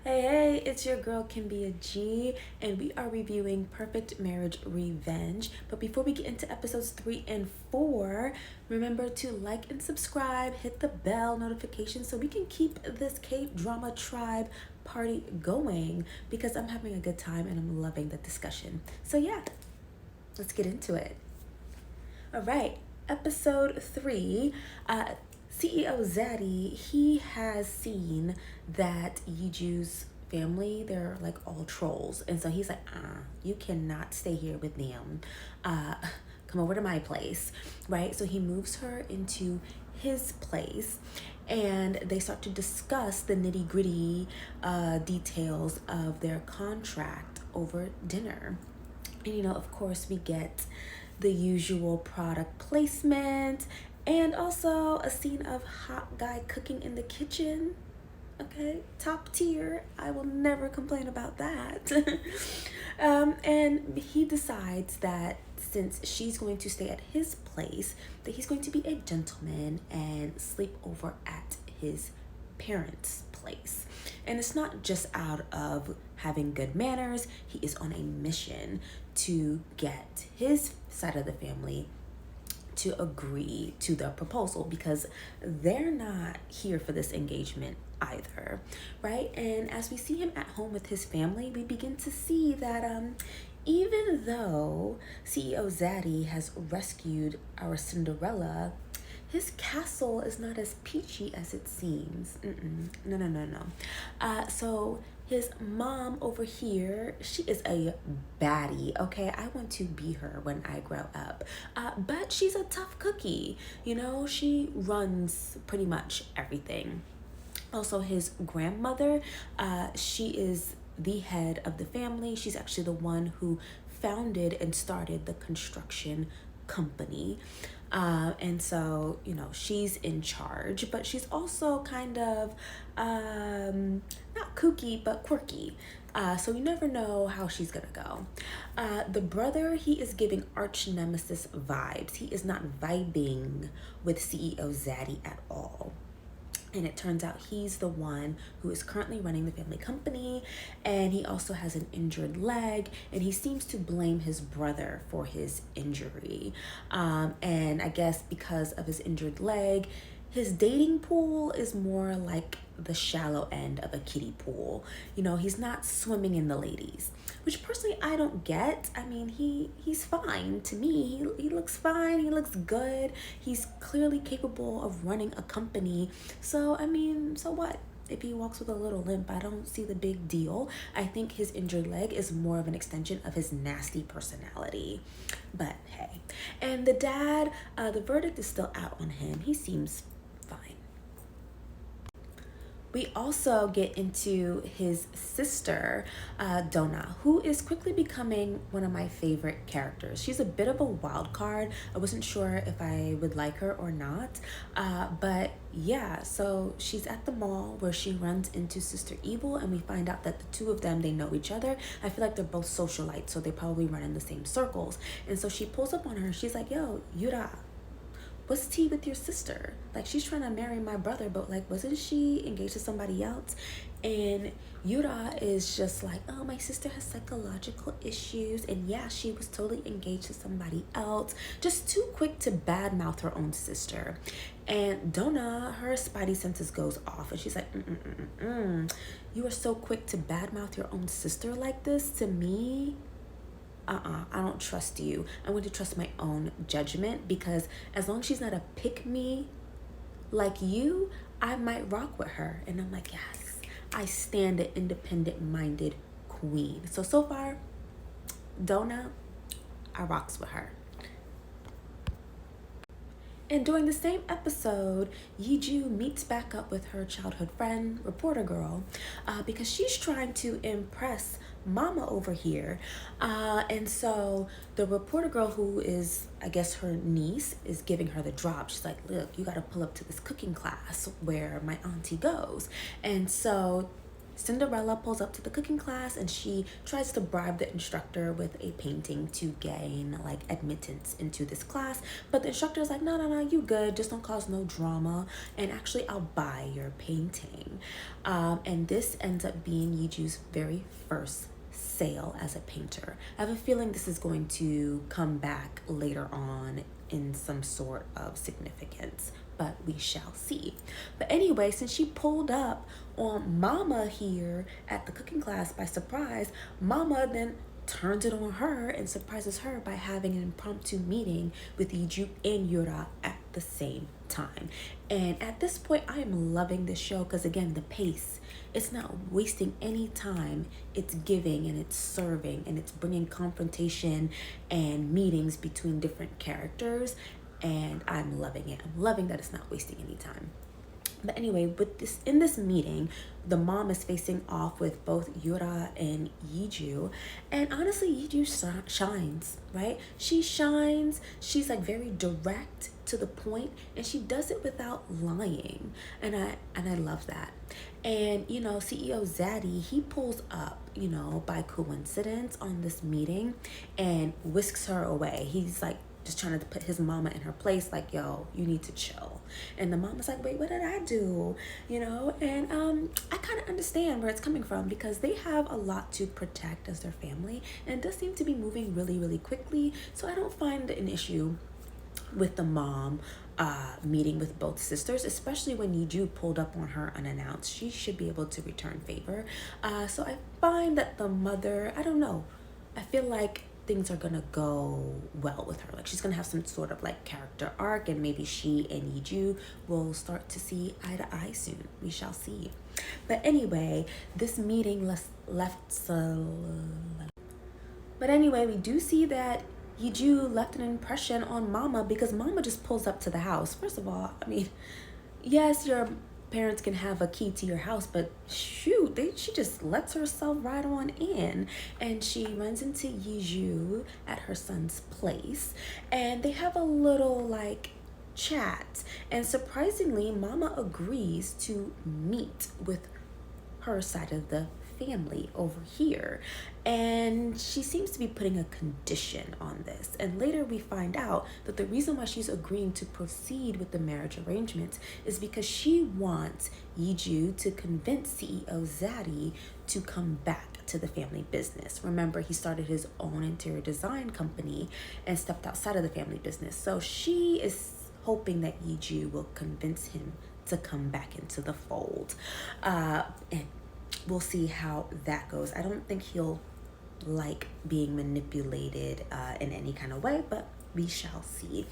Hey, it's your girl Kymbia G, and we are reviewing Perfect Marriage Revenge. But before we get into episodes 3 and 4, remember to like and subscribe, hit the bell notification so we can keep this K-drama tribe party going because I'm having a good time and I'm loving the discussion. So, yeah, let's get into it. All right, episode 3. CEO Zaddy, he has seen that Yi-joo's family, they're like all trolls. And so he's like, you cannot stay here with them. Come over to my place, right? So he moves her into his place and they start to discuss the nitty gritty details of their contract over dinner. And of course, we get the usual product placement and also a scene of hot guy cooking in the kitchen. Okay, top tier. I will never complain about that. And he decides that since she's going to stay at his place, that he's going to be a gentleman and sleep over at his parents' place. And it's not just out of having good manners, he is on a mission to get his side of the family to agree to the proposal because they're not here for this engagement either, right? And as we see him at home with his family, we begin to see that even though CEO Zaddy has rescued our Cinderella, his castle is not as peachy as it seems. No. So his mom over here, she is a baddie, okay? I want to be her when I grow up. But she's a tough cookie. She runs pretty much everything. Also, his grandmother, she is the head of the family. She's actually the one who founded and started the construction company. And so, she's in charge, but she's also kind of not kooky, but quirky. So you never know how she's gonna go. The brother, he is giving arch nemesis vibes. He is not vibing with CEO Zaddy at all. And it turns out he's the one who is currently running the family company. And he also has an injured leg. And he seems to blame his brother for his injury. And I guess because of his injured leg, his dating pool is more like the shallow end of a kiddie pool. He's not swimming in the ladies, which personally I don't get. I mean, he's fine to me. He looks fine. He looks good. He's clearly capable of running a company. So, I mean, so what? If he walks with a little limp, I don't see the big deal. I think his injured leg is more of an extension of his nasty personality. But hey. And the dad, the verdict is still out on him. He seems fine. We also get into his sister, Donna, who is quickly becoming one of my favorite characters. She's a bit of a wild card. I wasn't sure if I would like her or not. But yeah, so she's at the mall where she runs into Sister Evil, and we find out that the two of them, they know each other. I feel like they're both socialites, so they probably run in the same circles. And so she pulls up on her. She's like, yo, yoo-ra, what's tea with your sister? Like, she's trying to marry my brother, but like, wasn't she engaged to somebody else? And yoo-ra is just like, oh, my sister has psychological issues. And yeah, she was totally engaged to somebody else. Just too quick to badmouth her own sister. And Donna, her spidey senses goes off. And she's like, you are so quick to badmouth your own sister like this to me? I don't trust you. I'm going to trust my own judgment because as long as she's not a pick-me like you, I might rock with her. And I'm like, yes, I stand an independent-minded queen. So far, Donna, I rocks with her. And during the same episode, Yi-joo meets back up with her childhood friend, reporter girl, because she's trying to impress Mama over here. And so the reporter girl, who is, I guess, her niece, is giving her the drop. She's like, look, you got to pull up to this cooking class where my auntie goes. And so Cinderella pulls up to the cooking class and she tries to bribe the instructor with a painting to gain like admittance into this class. But the instructor's like, no, no, no, you good. Just don't cause no drama. And actually, I'll buy your painting. And this ends up being Yi-joo's very first sale as a painter. I have a feeling this is going to come back later on in some sort of significance, but we shall see. But anyway, since she pulled up on Mama here at the cooking class by surprise, Mama then turns it on her and surprises her by having an impromptu meeting with Yi-joo and yoo-ra at the same time. And at this point, I am loving this show because, again, the pace, it's not wasting any time. It's giving and it's serving and it's bringing confrontation and meetings between different characters. And I'm loving it. I'm loving that it's not wasting any time. But anyway, in this meeting, the mom is facing off with both yoo-ra and Yi-joo. And honestly, Yi-joo shines, right? She shines. She's like very direct to the point, and she does it without lying. And I love that. And, you know, CEO Zaddy, he pulls up, you know, by coincidence on this meeting and whisks her away. He's like, just trying to put his mama in her place, like, yo, you need to chill. And the mama's like, wait, what did I do? You know, and I kind of understand where it's coming from because they have a lot to protect as their family, and it does seem to be moving really, really quickly. So I don't find an issue with the mom meeting with both sisters, especially when Yi-joo pulled up on her unannounced. She should be able to return favor. So I find that the mother, I don't know, I feel like things are gonna go well with her. Like she's gonna have some sort of like character arc, and maybe she and Yi-joo will start to see eye to eye soon. We shall see. But anyway, this meeting but anyway, we do see that Yi-joo left an impression on Mama because Mama just pulls up to the house. First of all, I mean, yes, your parents can have a key to your house, but shoot, she just lets herself right on in, and she runs into Yi-joo at her son's place, and they have a little like chat, and surprisingly, Mama agrees to meet with her side of the family over here, and she seems to be putting a condition on this. And later we find out that the reason why she's agreeing to proceed with the marriage arrangements is because she wants Yi-joo to convince CEO Zaddy to come back to the family business. Remember, he started his own interior design company and stepped outside of the family business, so she is hoping that Yi-joo will convince him to come back into the fold. And we'll see how that goes. I don't think he'll like being manipulated in any kind of way, but we shall see.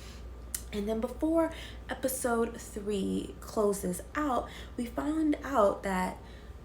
And then before episode 3 closes out, we found out that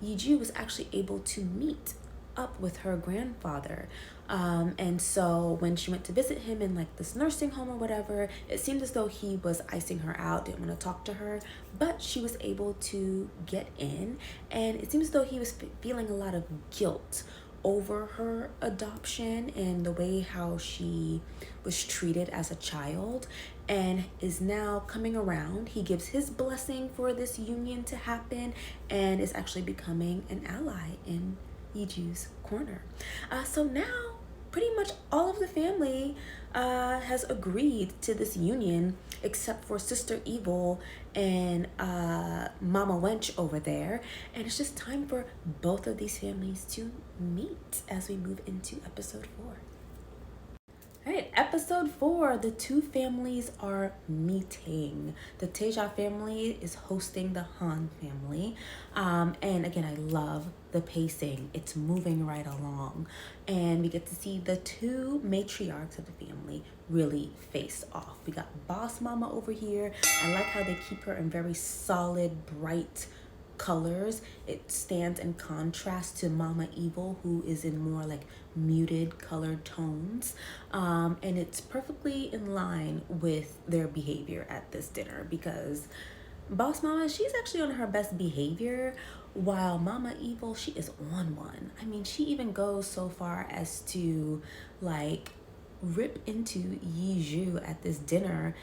Yi-joo was actually able to meet up with her grandfather. And so when she went to visit him in like this nursing home or whatever, it seemed as though he was icing her out, didn't want to talk to her, but she was able to get in, and it seems as though he was feeling a lot of guilt over her adoption and the way how she was treated as a child, and is now coming around. He gives his blessing for this union to happen and is actually becoming an ally in Yi-joo's corner. So now pretty much all of the family has agreed to this union except for Sister Evil and Mama Wench over there, and it's just time for both of these families to meet as we move into episode 4. All right, episode 4, the two families are meeting. The Taeja family is hosting the Han family. And again, I love the pacing. It's moving right along. And we get to see the two matriarchs of the family really face off. We got Boss Mama over here. I like how they keep her in very solid, bright colors. It stands in contrast to Mama Evil, who is in more like muted colored tones, and it's perfectly in line with their behavior at this dinner, because Boss Mama, she's actually on her best behavior, while Mama Evil, she is on one. I mean, she even goes so far as to like rip into Yi-joo at this dinner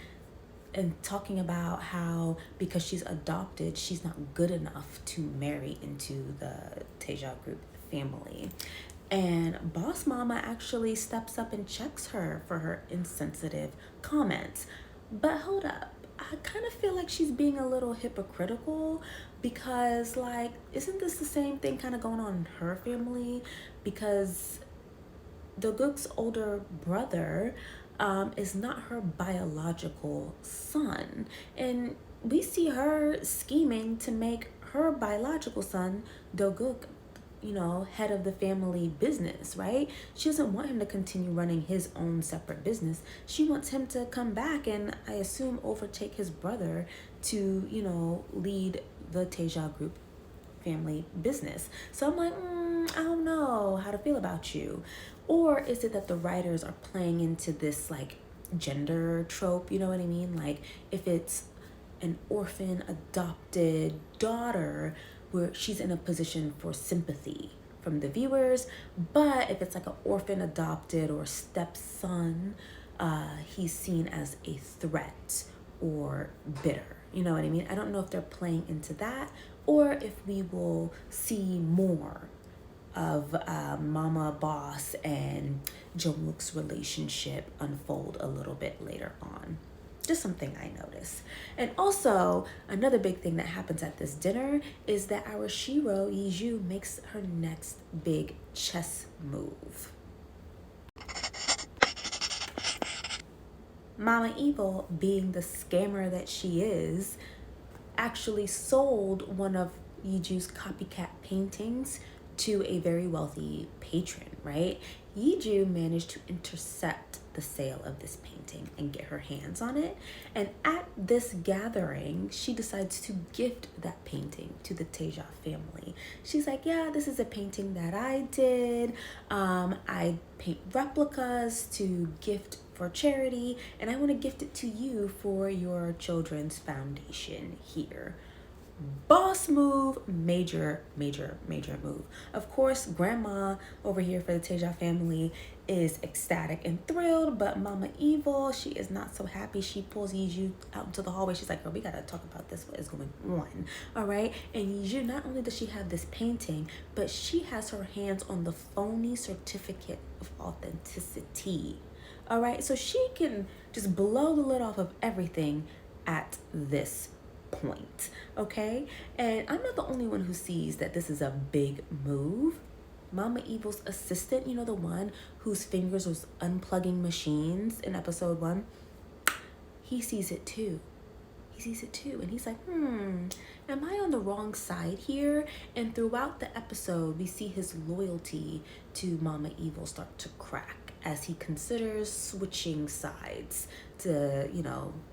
and talking about how because she's adopted, she's not good enough to marry into the Taeja group family. And Boss Mama actually steps up and checks her for her insensitive comments. But hold up, I kind of feel like she's being a little hypocritical because, like, isn't this the same thing kind of going on in her family? Because do-guk's older brother is not her biological son. And we see her scheming to make her biological son, do-guk, head of the family business, right? She doesn't want him to continue running his own separate business. She wants him to come back and, I assume, overtake his brother to, lead the Taeja group family business. So I'm like, I don't know how to feel about you. Or is it that the writers are playing into this like gender trope, you know what I mean? Like if it's an orphan adopted daughter where she's in a position for sympathy from the viewers, but if it's like an orphan adopted or stepson, he's seen as a threat or bitter. You know what I mean? I don't know if they're playing into that or if we will see more of Mama Boss and Jungkook's relationship unfold a little bit later on. Just something I noticed. And also, another big thing that happens at this dinner is that our Shiro, yi-joo, makes her next big chess move. Mama Evil, being the scammer that she is, actually sold one of yi-joo's copycat paintings to a very wealthy patron, right? Yi-joo managed to intercept the sale of this painting and get her hands on it. And at this gathering, she decides to gift that painting to the Taeja family. She's like, yeah, this is a painting that I did. I paint replicas to gift for charity, and I want to gift it to you for your children's foundation here. Boss move, major move. Of course, grandma over here for the Taeja family is ecstatic and thrilled, but Mama Evil, she is not so happy. She pulls yi-joo out into the hallway. She's like, girl, we gotta talk about this. What is going on? All right. And yi-joo, not only does she have this painting, but she has her hands on the phony certificate of authenticity. All right. So she can just blow the lid off of everything at this point, okay? And I'm not the only one who sees that this is a big move. Mama Evil's assistant, the one whose fingers was unplugging machines in episode 1, he sees it too. And he's like, am I on the wrong side here? And throughout the episode, we see his loyalty to Mama Evil start to crack as he considers switching sides to,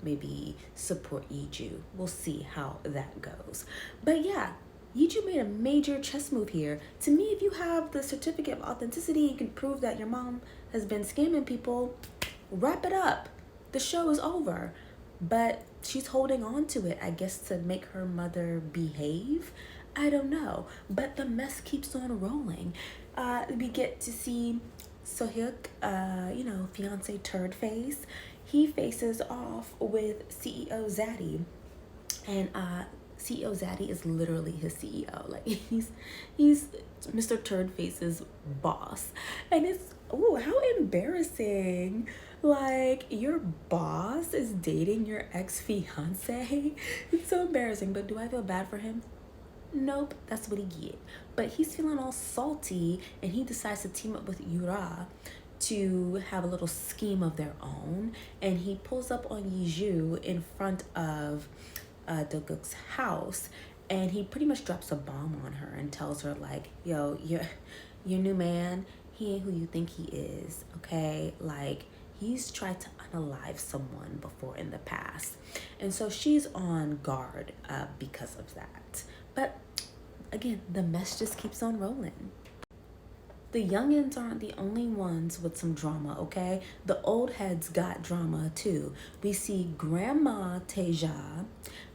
maybe support yi-joo. We'll see how that goes. But yeah, yi-joo made a major chess move here. To me, if you have the certificate of authenticity, you can prove that your mom has been scamming people, wrap it up. The show is over. But she's holding on to it, I guess, to make her mother behave. I don't know. But the mess keeps on rolling. We get to see Sohyuk, fiance turd face. He faces off with CEO Zaddy. And CEO Zaddy is literally his CEO. Like, he's Mr. Turdface's boss. And it's, how embarrassing. Like, your boss is dating your ex-fiance. It's so embarrassing, but do I feel bad for him? Nope, that's what he get. But he's feeling all salty, and he decides to team up with yoo-ra to have a little scheme of their own. And he pulls up on yi-joo in front of do-guk's house, and he pretty much drops a bomb on her and tells her, like, yo, your new man, he ain't who you think he is, okay? Like, he's tried to unalive someone before in the past. And so she's on guard because of that. But again, the mess just keeps on rolling. the youngins aren't the only ones with some drama, okay? The old heads got drama too. We see Grandma Teja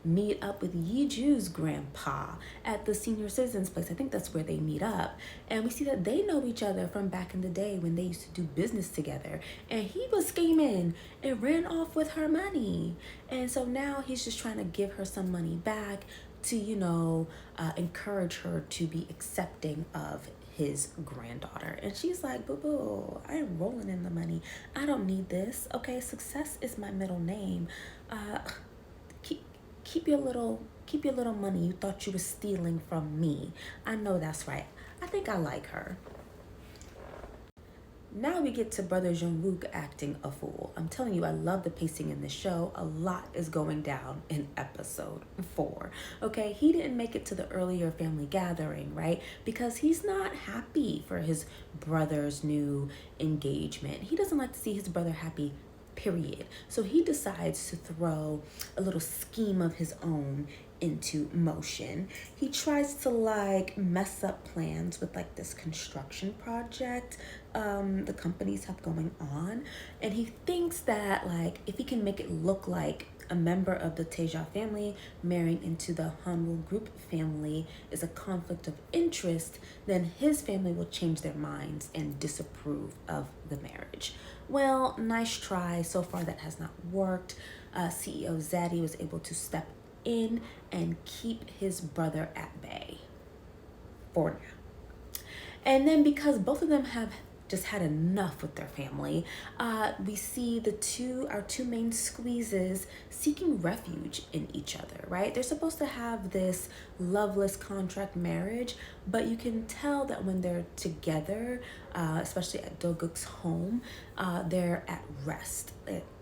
meet up with Yi-joo's grandpa at the senior citizens place. I think that's where they meet up. And we see that they know each other from back in the day when they used to do business together. And he was scheming and ran off with her money. And so now he's just trying to give her some money back to, encourage her to be accepting of his granddaughter. And she's like, boo boo, I am rolling in the money. I don't need this. Okay, success is my middle name. Keep your little money you thought you were stealing from me. I know that's right. I think I like her. Now we get to brother Jung-wook acting a fool. I'm telling you, I love the pacing in this show. A lot is going down in episode 4. Okay, he didn't make it to the earlier family gathering, right? Because he's not happy for his brother's new engagement. He doesn't like to see his brother happy, period. So he decides to throw a little scheme of his own into motion. He tries to mess up plans with this construction project the companies have going on, and he thinks that if he can make it look like a member of the Teja family marrying into the Hanwoo group family is a conflict of interest, then his family will change their minds and disapprove of the marriage. Well, nice try. So far that has not worked. CEO Zaddy was able to step in and keep his brother at bay for now. And then because both of them have just had enough with their family, we see our two main squeezes seeking refuge in each other, right? They're supposed to have this loveless contract marriage, but you can tell that when they're together, especially at do-guk's home, they're at rest.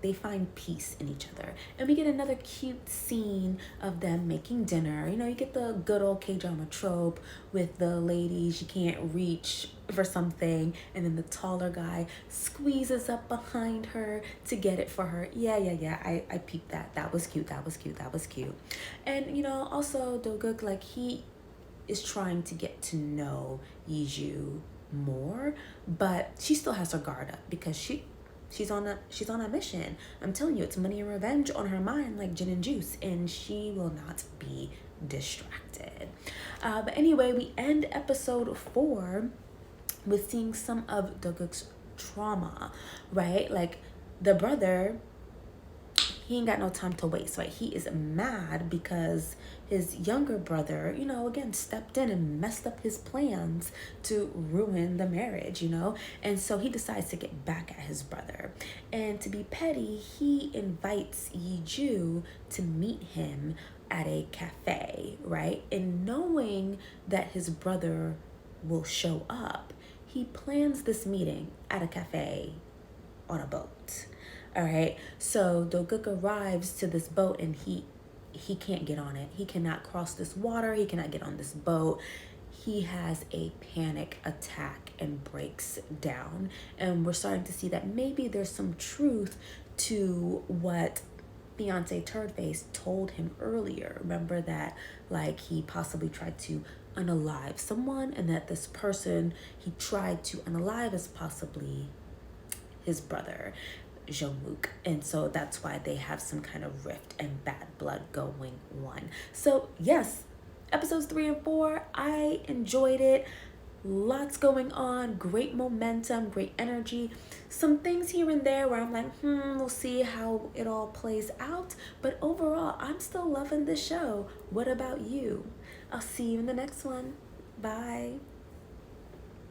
They find peace in each other. And we get another cute scene of them making dinner. You get the good old K-drama trope with the lady, she can't reach for something, and then the taller guy squeezes up behind her to get it for her. Yeah, I peeped that. That was cute. And, also do-guk, he is trying to get to know yi-joo more, but she still has her guard up because she's on a mission. I'm telling you, it's money and revenge on her mind, like gin and juice, and she will not be distracted. But anyway, we end episode 4 with seeing some of do-guk's trauma, right? The brother, he ain't got no time to waste, right? He is mad because his younger brother, again, stepped in and messed up his plans to ruin the marriage, And so he decides to get back at his brother. And to be petty, he invites Yi-joo to meet him at a cafe, right? And knowing that his brother will show up, he plans this meeting at a cafe on a boat. All right, so do-guk arrives to this boat and he can't get on it. He cannot cross this water. He cannot get on this boat. He has a panic attack and breaks down. And we're starting to see that maybe there's some truth to what fiance Turdface told him earlier. Remember that he possibly tried to unalive someone, and that this person he tried to unalive is possibly his brother Jung-wook, and so that's why they have some kind of rift and bad blood going on. So yes, episodes 3 and 4, I enjoyed it. Lots going on, great momentum, great energy. Some things here and there where I'm like, we'll see how it all plays out. But overall, I'm still loving this show. What about you? I'll see you in the next one. Bye.